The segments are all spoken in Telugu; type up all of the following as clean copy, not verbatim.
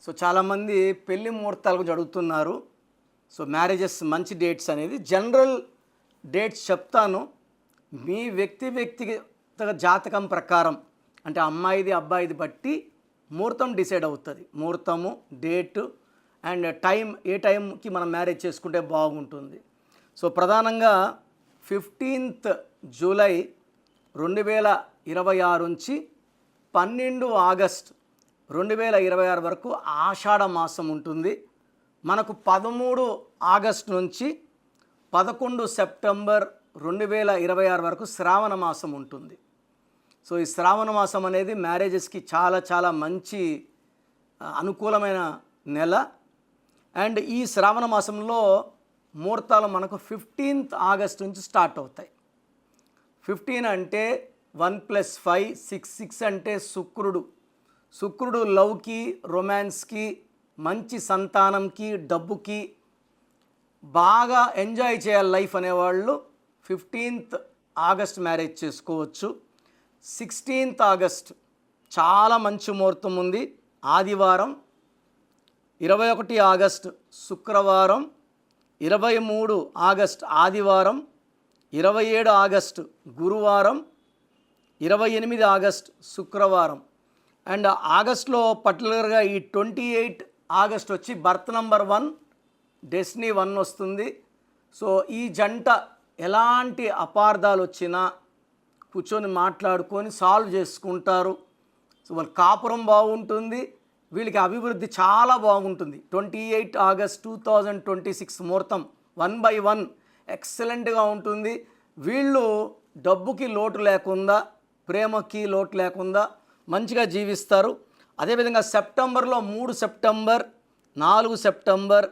సో చాలామంది పెళ్లి ముహూర్తాల గురించి అడుగుతున్నారు. సో మ్యారేజెస్ మంచి డేట్స్ అనేది జనరల్ డేట్స్ చెప్తాను. మీ వ్యక్తిగత జాతకం ప్రకారం అంటే అమ్మాయిది అబ్బాయిది బట్టి ముహూర్తం డిసైడ్ అవుతుంది. ముహూర్తము, డేటు అండ్ టైం, ఏ టైంకి మనం మ్యారేజ్ చేసుకుంటే బాగుంటుంది. సో ప్రధానంగా 15th జూలై 2026 నుంచి 12 ఆగస్ట్ 2026 వరకు ఆషాఢ మాసం ఉంటుంది. మనకు 13 ఆగస్ట్ నుంచి 11 సెప్టెంబర్ 2026 వరకు శ్రావణ మాసం ఉంటుంది. సో ఈ శ్రావణ మాసం అనేది మ్యారేజెస్కి చాలా మంచి అనుకూలమైన నెల. అండ్ ఈ శ్రావణ మాసంలో ముహూర్తాలు మనకు 15th ఆగస్ట్ నుంచి స్టార్ట్ అవుతాయి. 15 అంటే 1 + 5 6 అంటే శుక్రుడు లవ్కి, రొమాన్స్కి, మంచి సంతానంకి, డబ్బుకి, బాగా ఎంజాయ్ చేయాలి లైఫ్ అనేవాళ్ళు 15th ఆగస్ట్ మ్యారేజ్ చేసుకోవచ్చు. 16th ఆగస్ట్ చాలా మంచి ముహూర్తం ఉంది, ఆదివారం. 21 ఆగస్ట్ శుక్రవారం, 23 ఆగస్ట్ ఆదివారం, 27 ఆగస్ట్ గురువారం, 28 ఆగస్ట్ శుక్రవారం. అండ్ ఆగస్ట్లో పర్టికులర్గా ఈ 28 ఆగస్ట్ వచ్చి బర్త్ నంబర్ 1, డెస్టినీ 1 వస్తుంది. సో ఈ జంట ఎలాంటి అపార్థాలు వచ్చినా కూర్చొని మాట్లాడుకొని సాల్వ్ చేసుకుంటారు. సో వాళ్ళ కాపురం బాగుంటుంది, వీళ్ళకి అభివృద్ధి చాలా బాగుంటుంది. 28 ఆగస్ట్ 2026 ముహూర్తం 1/1 ఎక్సలెంట్గా ఉంటుంది. వీళ్ళు డబ్బుకి లోటు లేకుండా, ప్రేమకి లోటు లేకుండా మంచిగా జీవిస్తారు. అదేవిధంగా సెప్టెంబర్లో 3 September, 4 September,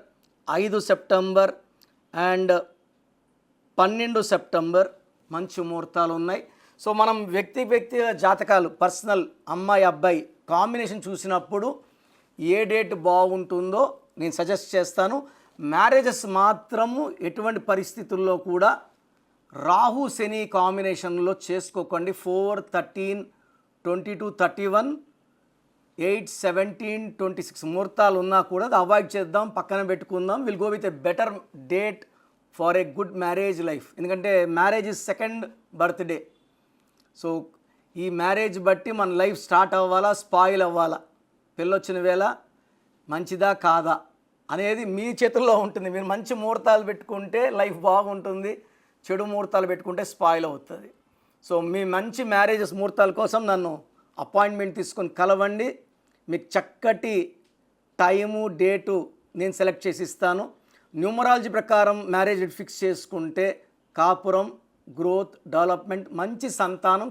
5 September and 12 September మంచి ముహూర్తాలు ఉన్నాయి. సో మనం వ్యక్తిగత జాతకాలు, పర్సనల్ అమ్మాయి అబ్బాయి కాంబినేషన్ చూసినప్పుడు ఏ డేట్ బాగుంటుందో నేను సజెస్ట్ చేస్తాను. మ్యారేజెస్ మాత్రము ఎటువంటి పరిస్థితుల్లో కూడా రాహు శని కాంబినేషన్లో చేసుకోకండి. 4, 13, 22, 31, 8, 17, 26 ముహూర్తాలు ఉన్నా కూడా అది అవాయిడ్ చేద్దాం, పక్కన పెట్టుకుందాం. Will go with a better date for a good marriage life. ఎందుకంటే marriage is second birthday. So ఈ మ్యారేజ్ బట్టి మన లైఫ్ స్టార్ట్ అవ్వాలా, స్పాయిల్ అవ్వాలా, పెళ్ళొచ్చిన వేళ మంచిదా కాదా అనేది మీ చేతుల్లో ఉంటుంది. మీరు మంచి ముహూర్తాలు పెట్టుకుంటే లైఫ్ బాగుంటుంది, చెడు ముహూర్తాలు పెట్టుకుంటే స్పాయిల్ అవుతుంది. సో మీ మంచి మ్యారేజెస్ ముహూర్తాల కోసం నన్ను అపాయింట్మెంట్ తీసుకొని కలవండి. మీకు చక్కటి టైము, డేటు నేను సెలెక్ట్ చేసి ఇస్తాను. న్యూమరాలజీ ప్రకారం మ్యారేజ్ ఫిక్స్ చేసుకుంటే కాపురం, గ్రోత్, డెవలప్మెంట్, మంచి సంతానం